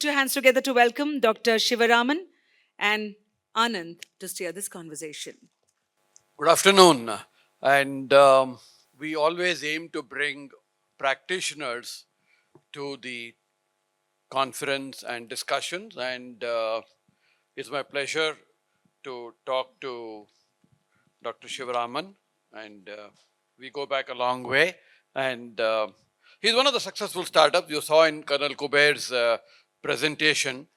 put your hands together to welcome Dr. Shivaraman and Anand to steer this conversation. Good afternoon. And we always aim to bring practitioners to the conference and discussions. And it's my pleasure to talk to Dr. Shivaraman. And we go back a long way. And he's one of the successful startups. You saw in Colonel Kuber's presentation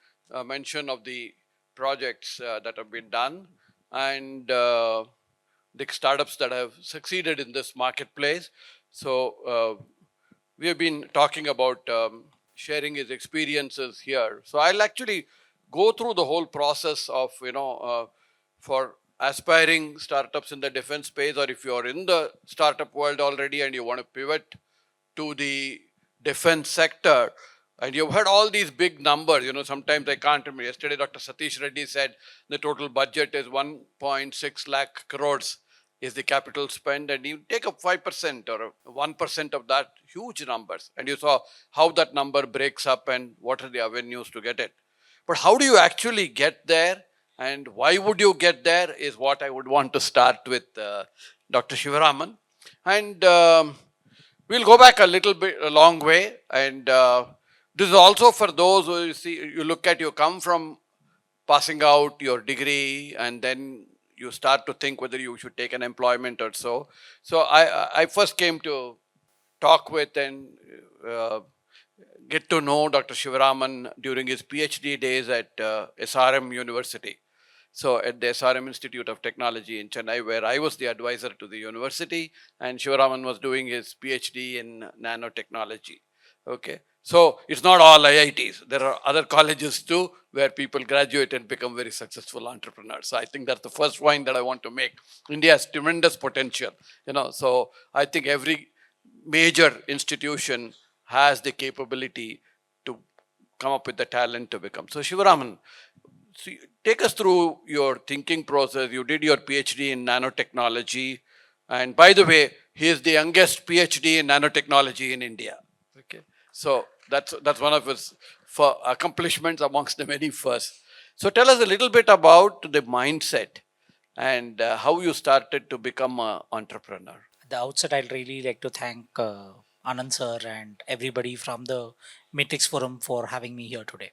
mention of the projects that have been done. And the startups that have succeeded in this marketplace. So we have been talking about sharing his experiences here. So I'll actually go through the whole process of, for aspiring startups in the defense space, or if you're in the startup world already and you want to pivot to the defense sector. And you've heard all these big numbers, sometimes I can't remember. Yesterday, Dr. Satish Reddy said the total budget is 1.6 lakh crores is the capital spend, and you take up 5% or 1% of that, huge numbers. And you saw how that number breaks up and what are the avenues to get it. But how do you actually get there, and why would you get there is what I would want to start with Dr. Shivaraman. And we'll go back a long way. And this is also for those who you look at, you come from passing out your degree and then you start to think whether you should take an employment or so. So I first came to talk with and get to know Dr. Shivaraman during his PhD days at SRM University. So at the SRM Institute of Technology in Chennai, where I was the advisor to the university, and Shivaraman was doing his PhD in nanotechnology. Okay. So it's not all IITs. There are other colleges too where people graduate and become very successful entrepreneurs. So I think that's the first point that I want to make. India has tremendous potential, So I think every major institution has the capability to come up with the talent to become. So Shivaraman, take us through your thinking process. You did your PhD in nanotechnology. And by the way, he is the youngest PhD in nanotechnology in India. Okay. So that's one of his accomplishments amongst the many first. So tell us a little bit about the mindset and how you started to become an entrepreneur. At the outset, I'd really like to thank Anand sir and everybody from the Matrix Forum for having me here today.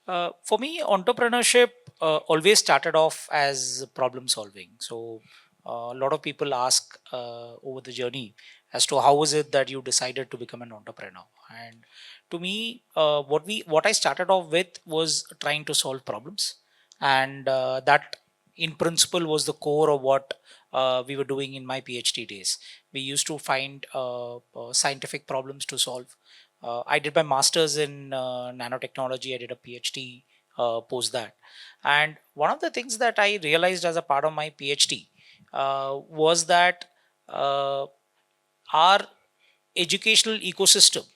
For me, entrepreneurship always started off as problem solving. So a lot of people ask over the journey as to how was it that you decided to become an entrepreneur. And to me, what I started off with was trying to solve problems, and that in principle was the core of what we were doing in my PhD days. We used to find scientific problems to solve. I did my master's in nanotechnology. I did a PhD post that. And one of the things that I realized as a part of my PhD was that our educational ecosystem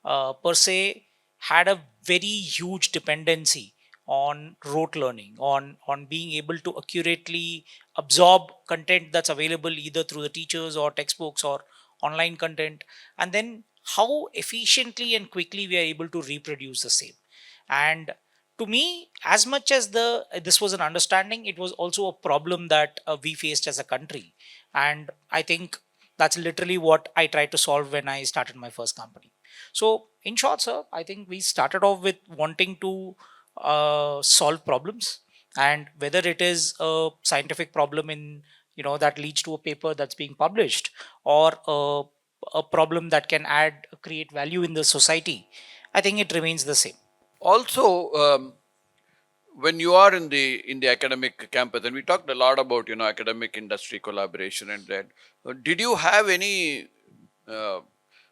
per se had a very huge dependency on rote learning, on being able to accurately absorb content that's available either through the teachers or textbooks or online content, and then how efficiently and quickly we are able to reproduce the same. And to me, as much as this was an understanding, it was also a problem that we faced as a country. And I think that's literally what I tried to solve when I started my first company. So in short, sir, I think we started off with wanting to solve problems, and whether it is a scientific problem in that leads to a paper that's being published, or a problem that can create value in the society, I think it remains the same. Also, when you are in the academic campus, and we talked a lot about academic industry collaboration and that, did you have any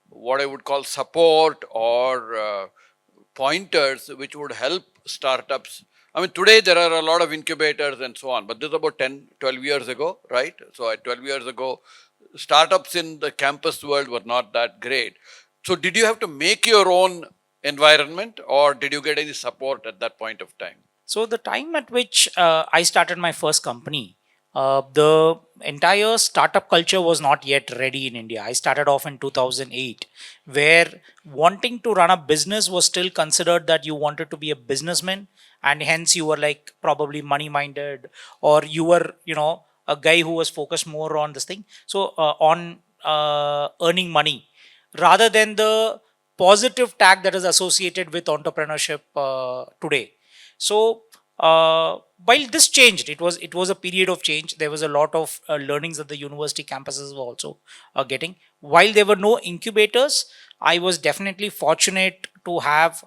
what I would call support or pointers which would help startups? I mean, today there are a lot of incubators and so on, but this is about 10, 12 years ago, right? So at 12 years ago, startups in the campus world were not that great. So did you have to make your own environment, or did you get any support at that point of time? So the time at which I started my first company, the entire startup culture was not yet ready in India. I started off in 2008, where wanting to run a business was still considered that you wanted to be a businessman, and hence you were like probably money minded, or you were, a guy who was focused more on this thing. So, on earning money rather than the positive tag that is associated with entrepreneurship today. So, while this changed, it was a period of change. There was a lot of learnings that the university campuses were also getting. While there were no incubators, I was definitely fortunate to have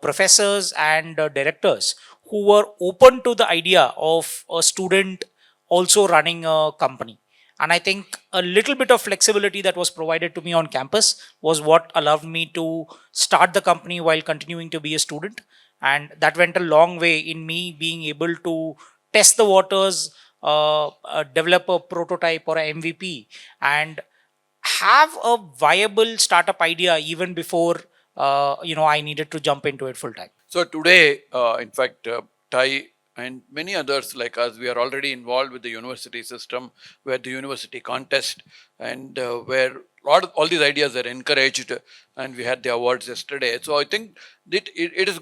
professors and directors who were open to the idea of a student also running a company. And I think a little bit of flexibility that was provided to me on campus was what allowed me to start the company while continuing to be a student. And that went a long way in me being able to test the waters, develop a prototype or a MVP, and have a viable startup idea even before I needed to jump into it full time. So today, in fact, Tai and many others like us, we are already involved with the university system, where the university contest and where all these ideas are encouraged, and we had the awards yesterday. So I think it is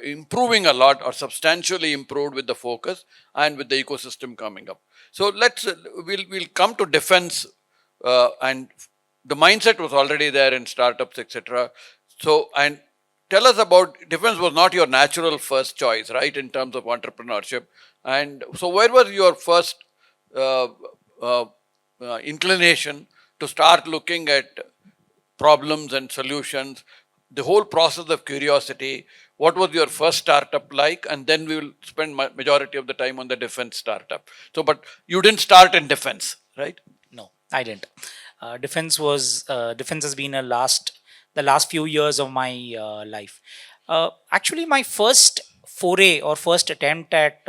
improving a lot, or substantially improved, with the focus and with the ecosystem coming up. So we'll come to defense, and the mindset was already there in startups, etc. So, and tell us about, defense was not your natural first choice, right, in terms of entrepreneurship. And so where was your first uh, uh, inclination to start looking at problems and solutions, the whole process of curiosity? What was your first startup like? And then we will spend majority of the time on the defense startup. So, but you didn't start in defense, right? No, I didn't. Defense has been the last few years of my life. Actually, my first foray or first attempt at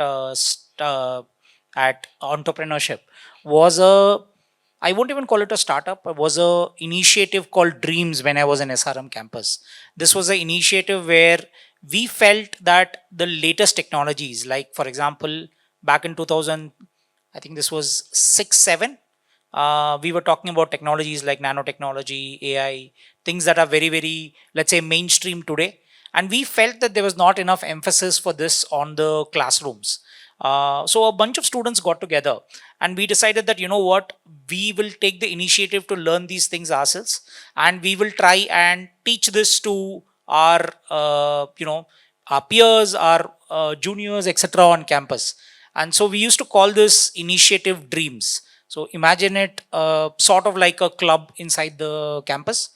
entrepreneurship was a, I won't even call it a startup. It was a initiative called Dreams when I was in SRM campus. This was an initiative where we felt that the latest technologies, like for example, back in 2000, I think this was 6, 7. We were talking about technologies like nanotechnology, AI, things that are very, very, let's say, mainstream today. And we felt that there was not enough emphasis for this on the classrooms. So a bunch of students got together and we decided that, you know what, we will take the initiative to learn these things ourselves, and we will try and teach this to our, our peers, our juniors, etc. on campus. And so we used to call this initiative Dreams. So imagine it sort of like a club inside the campus.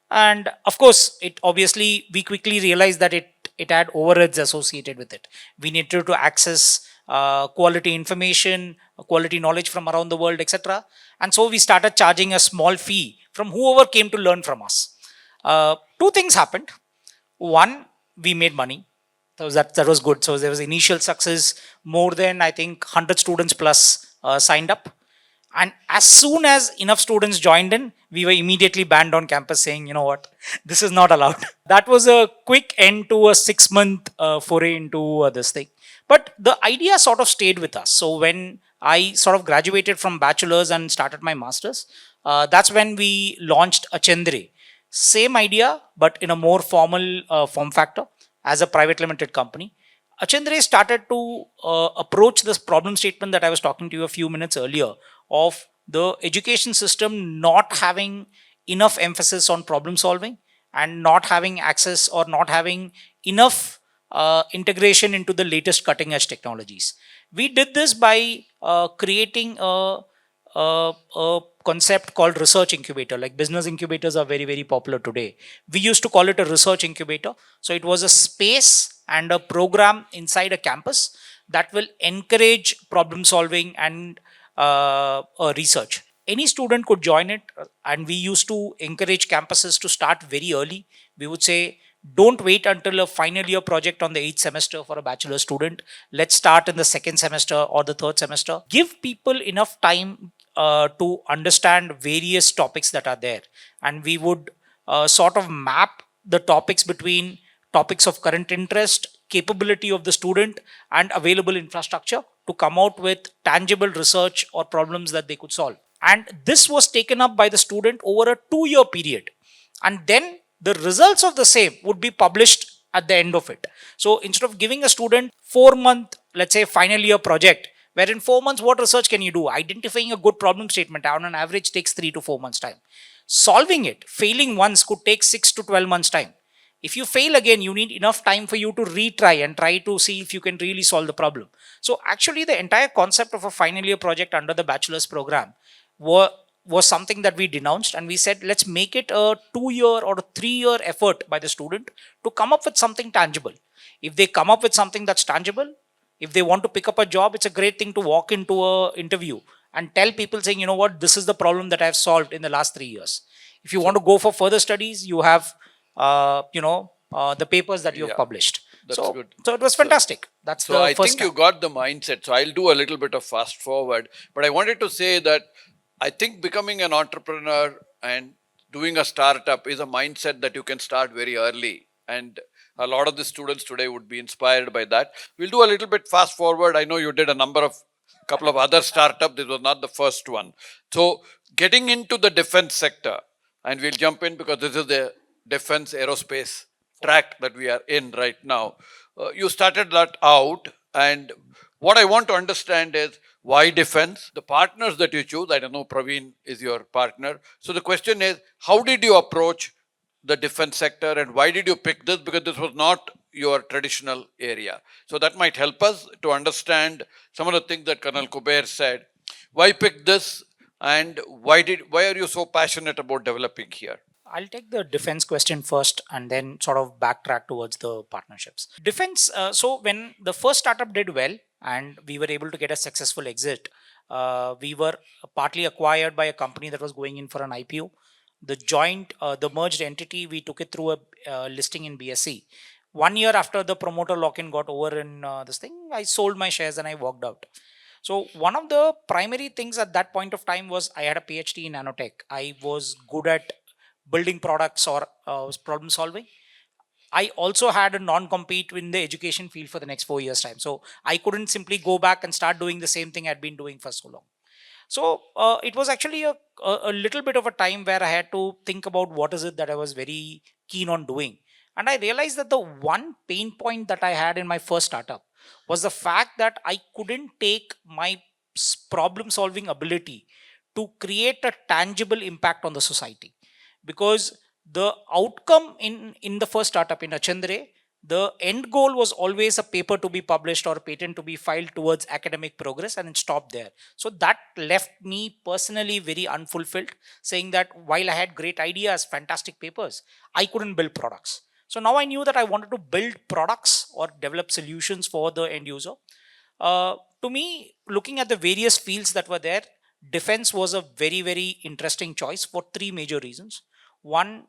And of course, it obviously, we quickly realized that it had overheads associated with it. We needed to access quality information, quality knowledge from around the world, etc. And so we started charging a small fee from whoever came to learn from us. Two things happened. One, we made money. That was good. So there was initial success. More than, I think, 100 students plus signed up. And as soon as enough students joined in, we were immediately banned on campus, saying, you know what, this is not allowed. That was a quick end to a 6-month foray into this thing. But the idea sort of stayed with us. So when I sort of graduated from bachelor's and started my master's, that's when we launched Achendri. Same idea, but in a more formal form factor as a private limited company. Achendri started to approach this problem statement that I was talking to you a few minutes earlier, of the education system not having enough emphasis on problem solving and not having access or not having enough integration into the latest cutting edge technologies. We did this by creating a concept called research incubator. Like business incubators are very, very popular today. We used to call it a research incubator. So it was a space and a program inside a campus that will encourage problem solving and research. Any student could join it, and we used to encourage campuses to start very early. We would say, don't wait until a final year project on the 8th semester for a bachelor student. Let's start in the 2nd semester or the 3rd semester. Give people enough time to understand various topics that are there. And we would sort of map the topics between topics of current interest, capability of the student, and available infrastructure to come out with tangible research or problems that they could solve. And this was taken up by the student over a 2-year period. And then the results of the same would be published at the end of it. So instead of giving a student 4-month, let's say, final year project, where in 4 months, what research can you do? Identifying a good problem statement on an average takes 3 to 4 months time. Solving it, failing once, could take 6 to 12 months time. If you fail again, you need enough time for you to retry and try to see if you can really solve the problem. So actually, the entire concept of a final year project under the bachelor's program was something that we denounced, and we said, let's make it a 2-year or a 3-year effort by the student to come up with something tangible. If they come up with something that's tangible, if they want to pick up a job, it's a great thing to walk into a interview and tell people saying, you know what, this is the problem that I've solved in the last 3 years. If you want to go for further studies, you have the papers that you have Yeah, published. that's So, good. so it was fantastic. That's So the I first think you step. got the mindset. So I'll do a little bit of fast forward, but I wanted to say that I think becoming an entrepreneur and doing a startup is a mindset that you can start very early. And a lot of the students today would be inspired by that. We'll do a little bit fast forward. I know you did a couple of other startups. This was not the first one. So getting into the defense sector, and we'll jump in because this is the defense aerospace track that we are in right now. You started that out, and what I want to understand is why defense, the partners that you choose. I don't know, Praveen is your partner. So the question is, how did you approach the defense sector and why did you pick this? Because this was not your traditional area. So that might help us to understand some of the things that Colonel Kuber said. Why pick this, and why are you so passionate about developing here? I'll take the defense question first and then sort of backtrack towards the partnerships. Defense, so when the first startup did well and we were able to get a successful exit, we were partly acquired by a company that was going in for an IPO. The merged entity, we took it through a listing in BSE. 1 year after the promoter lock-in got over in this thing, I sold my shares and I walked out. So one of the primary things at that point of time was I had a PhD in nanotech. I was good at building products or problem solving. I also had a non-compete in the education field for the next 4 years time. So I couldn't simply go back and start doing the same thing I'd been doing for so long. So it was actually a little bit of a time where I had to think about what is it that I was very keen on doing. And I realized that the one pain point that I had in my first startup was the fact that I couldn't take my problem solving ability to create a tangible impact on the society. Because the outcome in the first startup in Achandre, the end goal was always a paper to be published or a patent to be filed towards academic progress, and it stopped there. So that left me personally very unfulfilled, saying that while I had great ideas, fantastic papers, I couldn't build products. So now I knew that I wanted to build products or develop solutions for the end user. To me, looking at the various fields that were there, defense was a very, very interesting choice for three major reasons. One,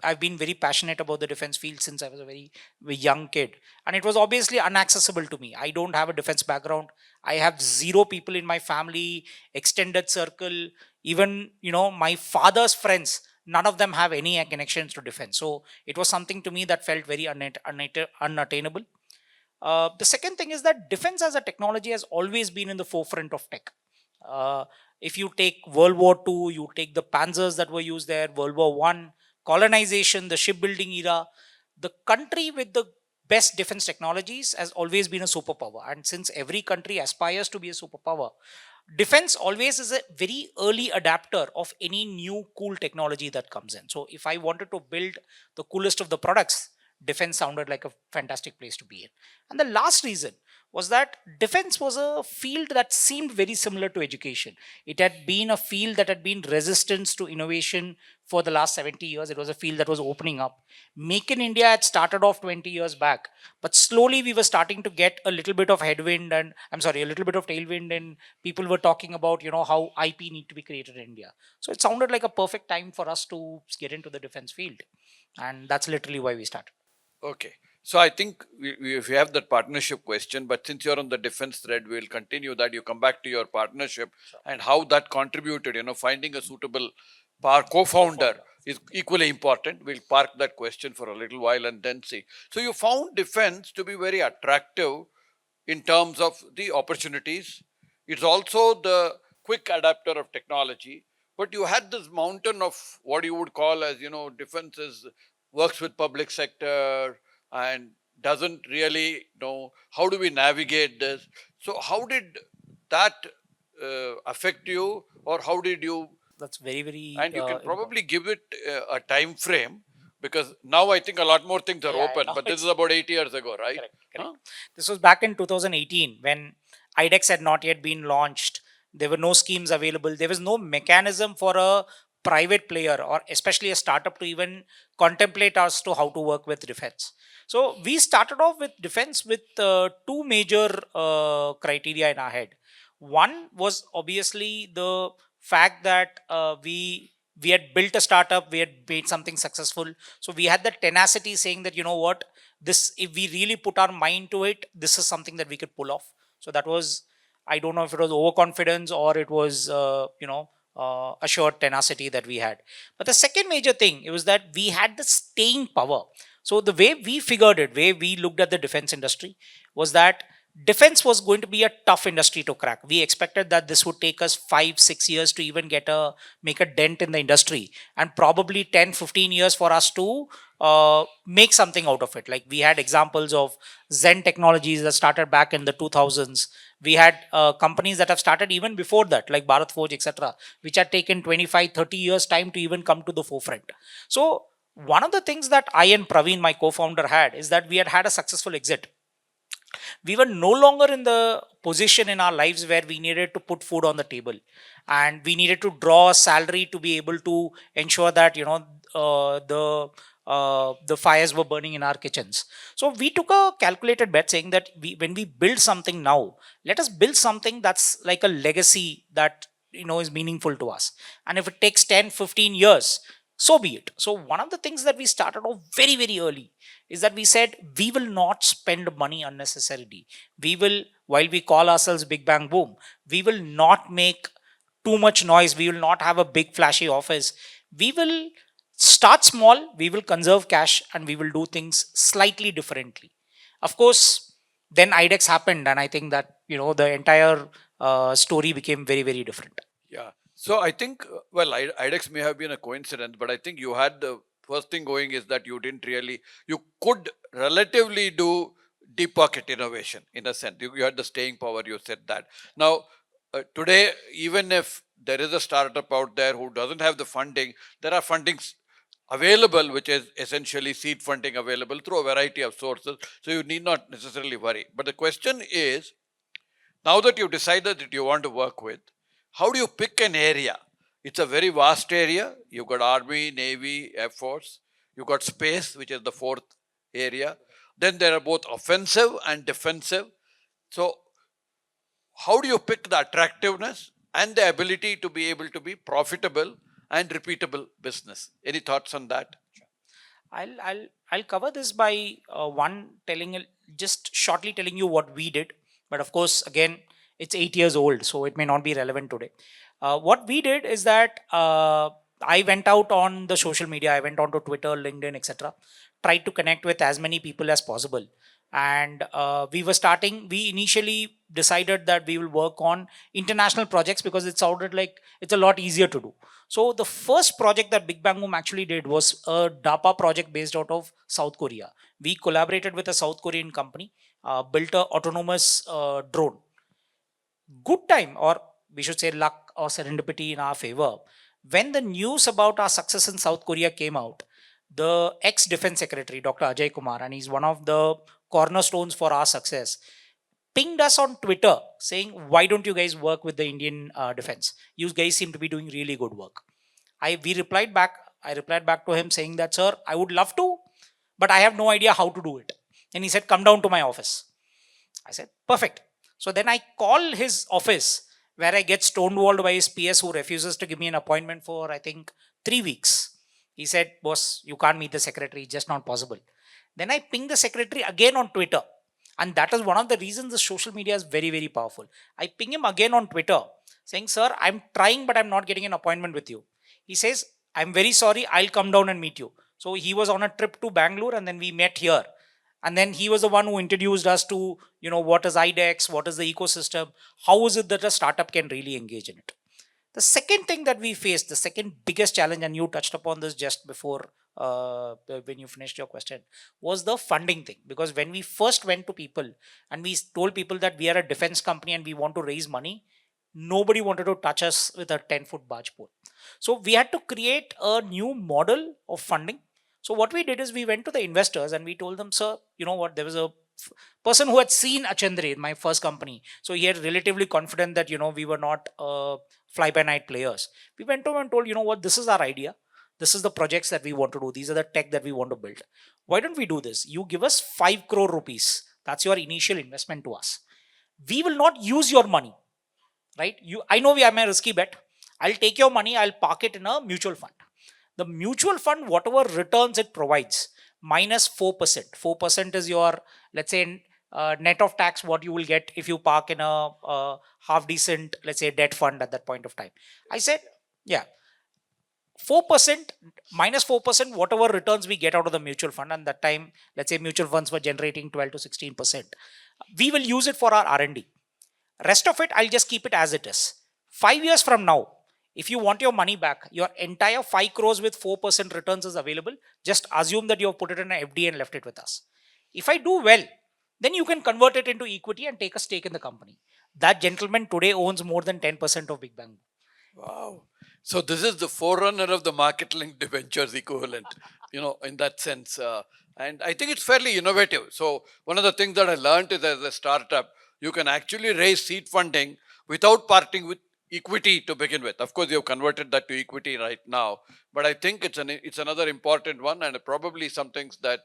I've been very passionate about the defense field since I was a very young kid, and it was obviously inaccessible to me. I don't have a defense background. I have zero people in my family, extended circle, even my father's friends. None of them have any connections to defense. So it was something to me that felt very unattainable. The second thing is that defense as a technology has always been in the forefront of tech. Uh, if you take World War II, you take the panzers that were used there, World War I, colonization, the shipbuilding era, the country with the best defense technologies has always been a superpower. And since every country aspires to be a superpower, defense always is a very early adapter of any new cool technology that comes in. So if I wanted to build the coolest of the products, defense sounded like a fantastic place to be in. And the last reason was that defense was a field that seemed very similar to education. It had been a field that had been resistant to innovation for the last 70 years. It was a field that was opening up. Make in India had started off 20 years back, but slowly we were starting to get a little bit of headwind and a little bit of tailwind, and people were talking about, how IP need to be created in India. So it sounded like a perfect time for us to get into the defense field. And that's literally why we started. Okay. So I think if you have that partnership question, but since you're on the defense thread, we'll continue that. You come back to your partnership and how that contributed, finding a suitable co-founder is equally important. We'll park that question for a little while and then see. So you found defense to be very attractive in terms of the opportunities. It's also the quick adapter of technology. But you had this mountain of what you would call as, defense is works with public sector and doesn't really know how do we navigate this. So how did that affect you, or how did you? That's very, very And you can important. probably give it a time frame, because now I think a lot more things are Yeah, open. now But this is it's about 8 years ago, right? correct, correct. Huh? This was back in 2018 when IDEX had not yet been launched. There were no schemes available. There was no mechanism for a private player or especially a startup to even contemplate as to how to work with defense. So we started off with defense with two major criteria in our head. One was obviously the fact that we had built a startup, we had made something successful. So we had the tenacity saying that, you know what, this, if we really put our mind to it, this is something that we could pull off. So that was, I don't know if it was overconfidence or it was assured tenacity that we had. But the second major thing, it was that we had the staying power. So the way we figured it, way we looked at the defense industry, was that defense was going to be a tough industry to crack. We expected that this would take us 5-6 years to even make a dent in the industry, and probably 10-15 years for us to make something out of it. Like we had examples of Zen Technologies that started back in the 2000s. We had companies that have started even before that, like Bharat Forge, etc., which had taken 25-30 years time to even come to the forefront. So one of the things that I and Praveen, my co-founder, had is that we had a successful exit. We were no longer in the position in our lives where we needed to put food on the table, and we needed to draw a salary to be able to ensure that the fires were burning in our kitchens. So we took a calculated bet saying that when we build something now, let us build something that's like a legacy that is meaningful to us. And if it takes 10-15 years, so be it. So one of the things that we started off very, very early is that we said we will not spend money unnecessarily. We will, while we call ourselves Big Bang Boom, we will not make too much noise. We will not have a big flashy office. We will start small, we will conserve cash, and we will do things slightly differently. Of course, then IDEX happened, and I think that the entire story became very, very different. Yeah. So I think, well, IDEX may have been a coincidence, but I think you had the first thing going is that you could relatively do deep pocket innovation in a sense. You had the staying power, you said that. Now, today, even if there is a startup out there who doesn't have the funding, there are fundings available, which is essentially seed funding available through a variety of sources. So you need not necessarily worry. But the question is, now that you've decided that you want to work with, how do you pick an area? It's a very vast area. You've got Army, Navy, Air Force. You've got space, which is the fourth area. Then there are both offensive and defensive. So, how do you pick the attractiveness and the ability to be able to be profitable and repeatable business? Any thoughts on that? I'll cover this by just shortly telling you what we did. But of course, again, it's 8 years old, so it may not be relevant today. What we did is that I went out on the social media. I went on to Twitter, LinkedIn, etc. Tried to connect with as many people as possible, and we initially decided that we will work on international projects because it sounded like it's a lot easier to do. So the first project that Big Bang Boom actually did was a DAPA project based out of South Korea. We collaborated with a South Korean company, built a autonomous drone. Good time, or we should say luck or serendipity in our favor. When the news about our success in South Korea came out, the ex-defense secretary, Dr. Ajay Kumar, and he's one of the cornerstones for our success, pinged us on Twitter saying, "Why don't you guys work with the Indian defense? You guys seem to be doing really good work." We replied back. I replied back to him saying that, "Sir, I would love to, but I have no idea how to do it." And he said, "Come down to my office." I said, "Perfect." So then I call his office, where I get stonewalled by his PS, who refuses to give me an appointment for, I think, 3 weeks. He said, "Boss, you can't meet the secretary, it's just not possible." Then I ping the secretary again on Twitter. And that is one of the reasons the social media is very, very powerful. I ping him again on Twitter saying, "Sir, I'm trying, but I'm not getting an appointment with you." He says, "I'm very sorry, I'll come down and meet you." So he was on a trip to Bangalore, and then we met here. And then he was the one who introduced us to, what is IDEX, what is the ecosystem, how is it that a startup can really engage in it. The second thing that we faced, the second biggest challenge, and you touched upon this just before when you finished your question, was the funding thing. Because when we first went to people and we told people that we are a defense company and we want to raise money, nobody wanted to touch us with a 10-foot barge pole. So we had to create a new model of funding. So what we did is we went to the investors and we told them, sir, you know what, there was a person who had seen Achandre, my first company. So he had relatively confident that, we were not fly by night players. We went to him and told, you know what, this is our idea. This is the projects that we want to do. These are the tech that we want to build. Why don't we do this? You give us 5 crore rupees. That's your initial investment to us. We will not use your money, right? I know we are a risky bet. I'll take your money. I'll park it in a mutual fund. The mutual fund, whatever returns it provides, minus 4%. 4% is your, let's say, net of tax, what you will get if you park in a half decent, let's say, debt fund at that point of time. I said, yeah, 4%, minus 4%, whatever returns we get out of the mutual fund. And that time, let's say mutual funds were generating 12 to 16%. We will use it for our R&D. Rest of it, I'll just keep it as it is. 5 years from now, if you want your money back, your entire 5 crores with 4% returns is available. Just assume that you have put it in an FD and left it with us. If I do well, then you can convert it into equity and take a stake in the company. That gentleman today owns more than 10% of Big Bang. Wow. So this is the forerunner of the market-linked debentures equivalent, in that sense. And I think it's fairly innovative. So one of the things that I learned is as a startup, you can actually raise seed funding without parting with equity to begin with. Of course, you've converted that to equity right now, but I think it's another important one, and probably some things that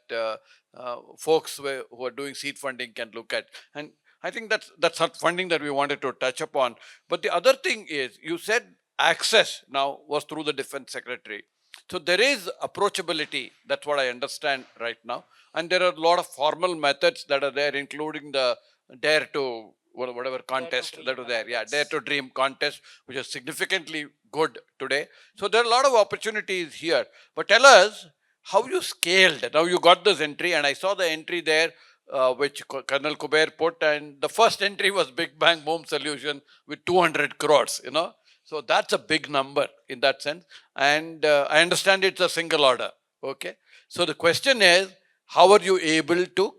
folks who are doing seed funding can look at. And I think that's not funding that we wanted to touch upon. But the other thing is, you said access now was through the defense secretary. So there is approachability. That's what I understand right now. And there are a lot of formal methods that are there, including the dare to whatever contest that was there. Yeah, dare to dream contest, which is significantly good today. So there are a lot of opportunities here. But tell us how you scaled. Now you got this entry, and I saw the entry there, which Colonel Kuber put, and the first entry was Big Bang Boom Solution with 200 crores, So that's a big number in that sense. And I understand it's a single order. Okay. So the question is, how are you able to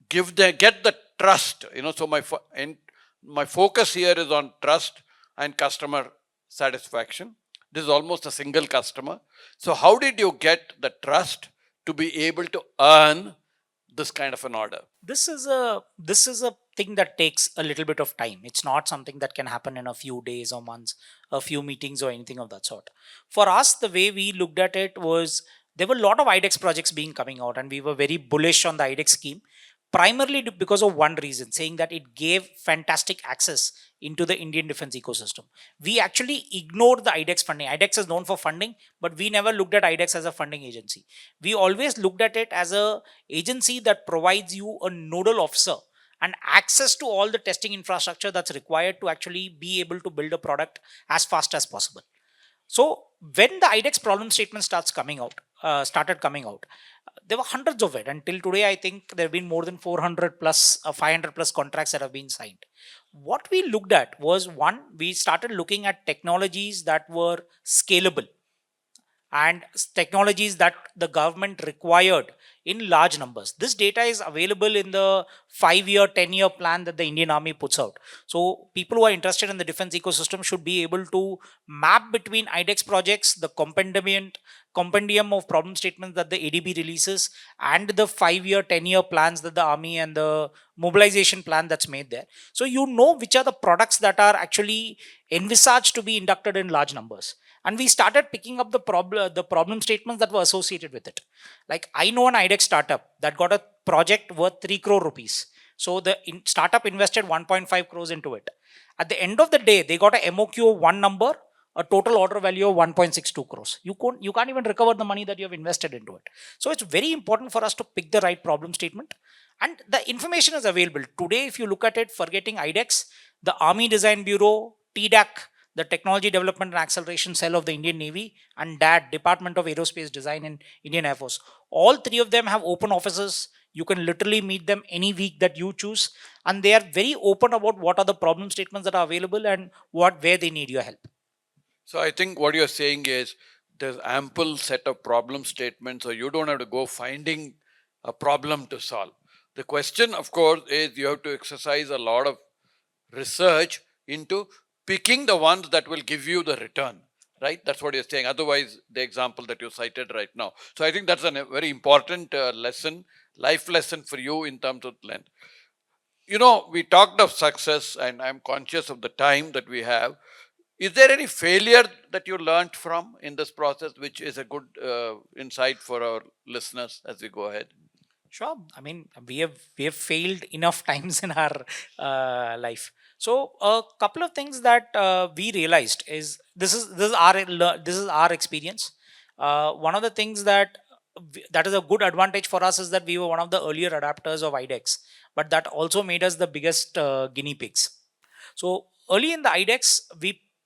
get the trust? So my focus here is on trust and customer satisfaction. This is almost a single customer. So how did you get the trust to be able to earn this kind of an order? This is a thing that takes a little bit of time. It's not something that can happen in a few days or months, a few meetings or anything of that sort. For us, the way we looked at it was, there were a lot of IDEX projects coming out, and we were very bullish on the IDEX scheme, primarily because of one reason, saying that it gave fantastic access into the Indian defense ecosystem. We actually ignored the IDEX funding. IDEX is known for funding, but we never looked at IDEX as a funding agency. We always looked at it as a agency that provides you a nodal officer and access to all the testing infrastructure that's required to actually be able to build a product as fast as possible. So when the IDEX problem statement started coming out, there were hundreds of it. Until today, I think there have been more than 400 plus, 500 plus contracts that have been signed. What we looked at was, one, we started looking at technologies that were scalable and technologies that the government required in large numbers. This data is available in the 5-year, 10-year plan that the Indian Army puts out. So people who are interested in the defense ecosystem should be able to map between IDEX projects, the compendium of problem statements that the ADB releases, and the 5-year, 10-year plans that the Army and the mobilization plan that's made there. So you know which are the products that are actually envisaged to be inducted in large numbers. And we started picking up the problem statements that were associated with it. Like, I know an IDEX startup that got a project worth 3 crore rupees. So the startup invested 1.5 crores into it. At the end of the day, they got a MOQ of one number, a total order value of 1.62 crores. You can't even recover the money that you have invested into it. So it's very important for us to pick the right problem statement. And the information is available. Today, if you look at it, forgetting IDEX, the Army Design Bureau, TDAC, the Technology Development and Acceleration Cell of the Indian Navy, and DAD, Department of Aerospace Design in Indian Air Force. All three of them have open offices. You can literally meet them any week that you choose, and they are very open about what are the problem statements that are available and where they need your help. So I think what you're saying is there's ample set of problem statements, so you don't have to go finding a problem to solve. The question, of course, is you have to exercise a lot of research into picking the ones that will give you the return, right? That's what you're saying. Otherwise, the example that you cited right now. So I think that's a very important lesson, life lesson for you in terms of length. You know, we talked of success, and I'm conscious of the time that we have. Is there any failure that you learned from in this process, which is a good insight for our listeners as we go ahead? Sure. I mean, we have failed enough times in our life. So a couple of things that we realized is this is our experience. One of the things that is a good advantage for us is that we were one of the earlier adapters of IDEX, but that also made us the biggest guinea pigs. So early in the IDEX,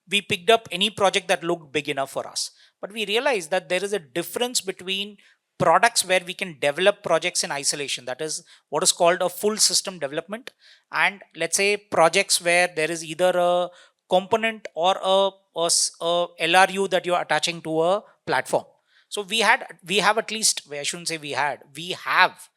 we picked up any project that looked big enough for us, but we realized that there is a difference between products where we can develop projects in isolation, that is what is called a full system development, and let's say projects where there is either a component or a LRU that you're attaching to a platform. So we have at least, I shouldn't say we have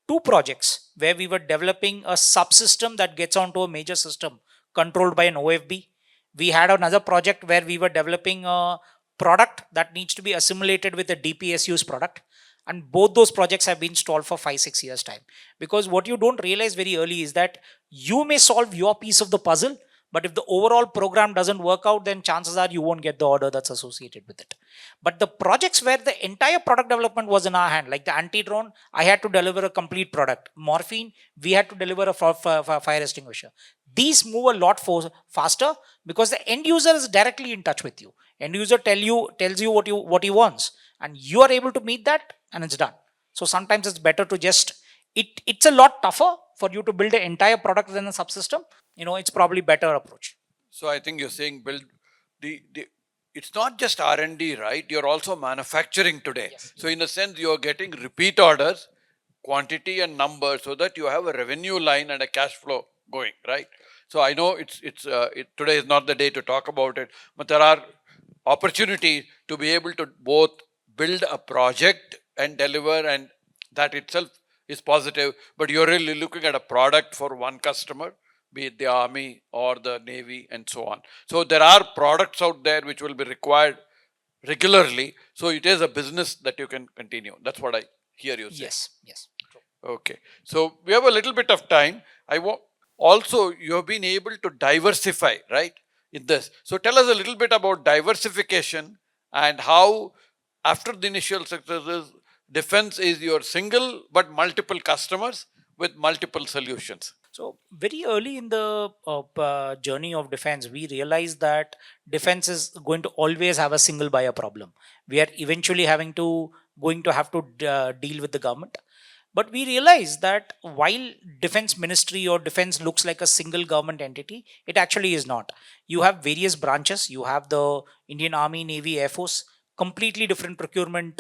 two projects where we were developing a subsystem that gets onto a major system controlled by an OFB. We had another project where we were developing a product that needs to be assimilated with a DPSU's product, and both those projects have been stalled for 5-6 years time, because what you don't realize very early is that you may solve your piece of the puzzle, but if the overall program doesn't work out, then chances are you won't get the order that's associated with it. But the projects where the entire product development was in our hand, like the anti-drone, I had to deliver a complete product. Morphine, we had to deliver a fire extinguisher. These move a lot faster because the end user is directly in touch with you. End user tells you what he wants, and you are able to meet that, and it's done. So sometimes it's better to just it's a lot tougher for you to build an entire product than a subsystem. It's probably better approach. So I think you're saying build the it's not just R&D, right? You're also manufacturing today. Yes. So in a sense, you're getting repeat orders, quantity and number, so that you have a revenue line and a cash flow going, right? So I know today is not the day to talk about it, but there are opportunities to be able to both build a project and deliver, and that itself is positive. But you're really looking at a product for one customer, be it the army or the navy and so on. So there are products out there which will be required regularly. So it is a business that you can continue. That's what I hear you say. Yes. Okay. So we have a little bit of time. Also, you have been able to diversify, right, in this. So tell us a little bit about diversification and how, after the initial successes, defense is your single but multiple customers with multiple solutions. So very early in the journey of defense, we realized that defense is going to always have a single buyer problem. We are eventually going to have to deal with the government. But we realized that while defense ministry or defense looks like a single government entity, it actually is not. You have various branches. You have the Indian Army, Navy, Air Force, completely different procurement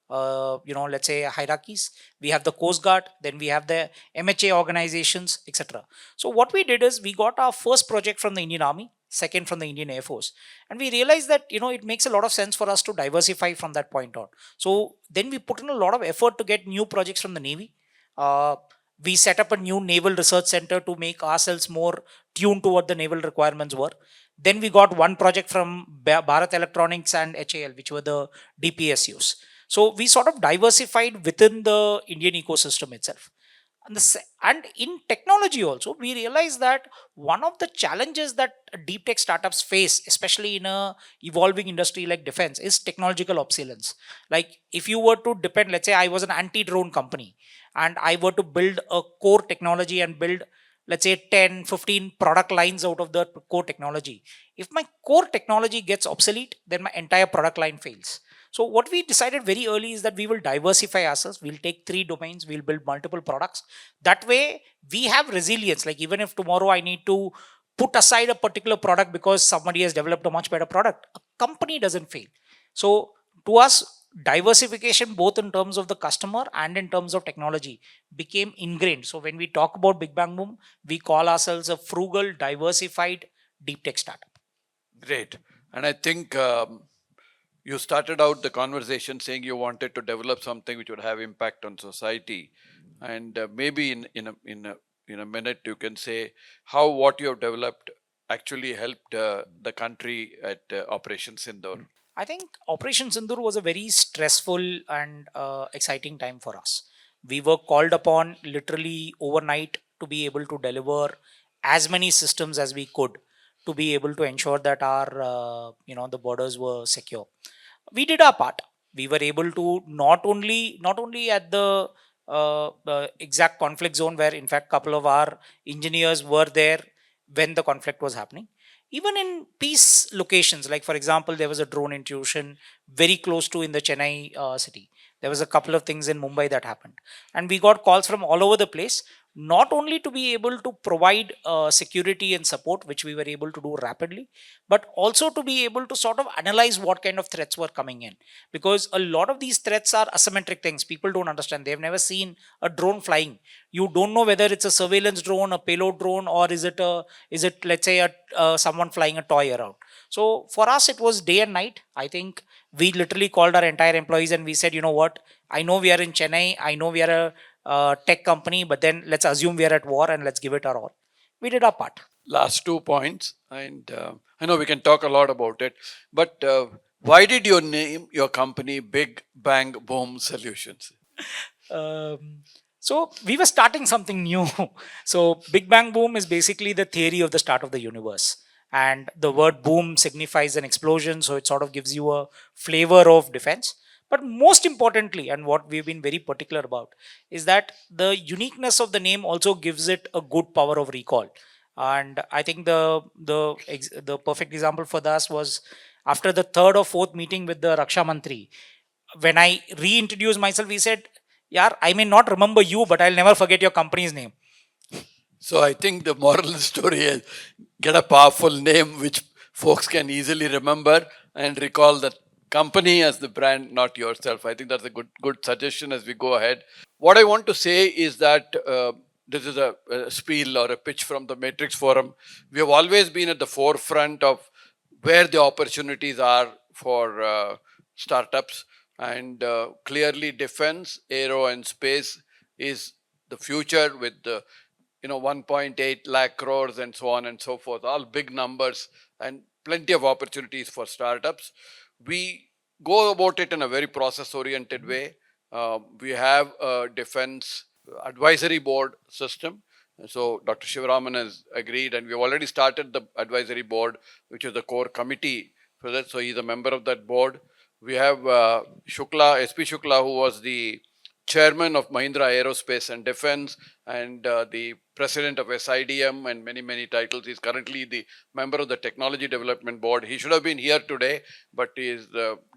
let's say hierarchies. We have the Coast Guard, then we have the MHA organizations, etc. So what we did is we got our first project from the Indian Army, second from the Indian Air Force, and we realized that it makes a lot of sense for us to diversify from that point on. So then we put in a lot of effort to get new projects from the Navy. We set up a new naval research center to make ourselves more tuned to what the naval requirements were. Then we got one project from Bharat Electronics and HAL, which were the DPSUs. So we sort of diversified within the Indian ecosystem itself. And in technology also, we realized that one of the challenges that deep tech startups face, especially in a evolving industry like defense, is technological obsolescence. Like if you were to depend, let's say I was an anti-drone company and I were to build a core technology and build, let's say 10, 15 product lines out of the core technology. If my core technology gets obsolete, then my entire product line fails. So what we decided very early is that we will diversify ourselves. We'll take 3 domains. We'll build multiple products. That way we have resilience. Like even if tomorrow I need to put aside a particular product because somebody has developed a much better product. A company doesn't fail. So to us, diversification, both in terms of the customer and in terms of technology, became ingrained. So when we talk about Big Bang Boom, we call ourselves a frugal, diversified deep tech startup. Great. And I think you started out the conversation saying you wanted to develop something which would have impact on society, and maybe in a minute you can say how what you have developed actually helped the country at Operation Sindoor. I think Operation Sindoor was a very stressful and exciting time for us. We were called upon literally overnight to be able to deliver as many systems as we could to be able to ensure that our the borders were secure. We did our part. We were able to not only at the exact conflict zone where in fact couple of our engineers were there when the conflict was happening, even in peace locations, like for example there was a drone intrusion very close to in the Chennai city. There was a couple of things in Mumbai that happened, and we got calls from all over the place, not only to be able to provide security and support, which we were able to do rapidly, but also to be able to sort of analyze what kind of threats were coming in, because a lot of these threats are asymmetric things. People don't understand. They've never seen a drone flying. You don't know whether it's a surveillance drone, a payload drone, or is it let's say a someone flying a toy around. So for us it was day and night. I think we literally called our entire employees and we said, you know what, I know we are in Chennai, I know we are a tech company, but then let's assume we are at war and let's give it our all. We did our part. Last 2 points, and I know we can talk a lot about it, but why did you name your company Big Bang Boom Solutions? So we were starting something new. So Big Bang Boom is basically the theory of the start of the universe. And the word boom signifies an explosion. So it sort of gives you a flavor of defense. But most importantly, and what we've been very particular about, is that the uniqueness of the name also gives it a good power of recall. And I think the perfect example for this was after the third or fourth meeting with the Raksha Mantri. When I reintroduced myself, he said, "Yeah, I may not remember you, but I'll never forget your company's name." So I think the moral of the story is get a powerful name which folks can easily remember and recall the company as the brand, not yourself. I think that's a good suggestion as we go ahead. What I want to say is that this is a spiel or a pitch from the Matrix Forum. We have always been at the forefront of where the opportunities are for startups, and clearly defense, aero, and space is the future with the 1.8 lakh crores and so on and so forth, all big numbers and plenty of opportunities for startups. We go about it in a very process oriented way. We have a defense advisory board system. So Dr. Shivaraman has agreed, and we've already started the advisory board, which is the core committee for that. So he's a member of that board. We have SP Shukla, who was the chairman of Mahindra Aerospace and Defense, and the president of SIDM, and many titles. He's currently the member of the Technology Development Board. He should have been here today, but he is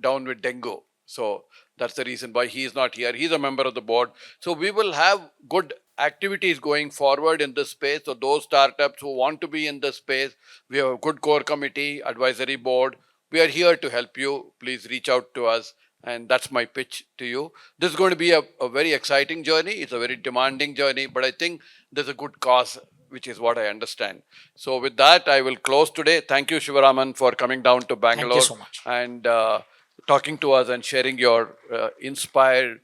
down with dengue. So that's the reason why he is not here. He's a member of the board. So we will have good activities going forward in this space. So those startups who want to be in this space, we have a good core committee, advisory board. We are here to help you. Please reach out to us. And that's my pitch to you. This is going to be a very exciting journey. It's a very demanding journey, but I think there's a good cause, which is what I understand. So with that, I will close today. Thank you, Shivaraman, for coming down to Bangalore. Thank you so much. And talking to us and sharing your inspired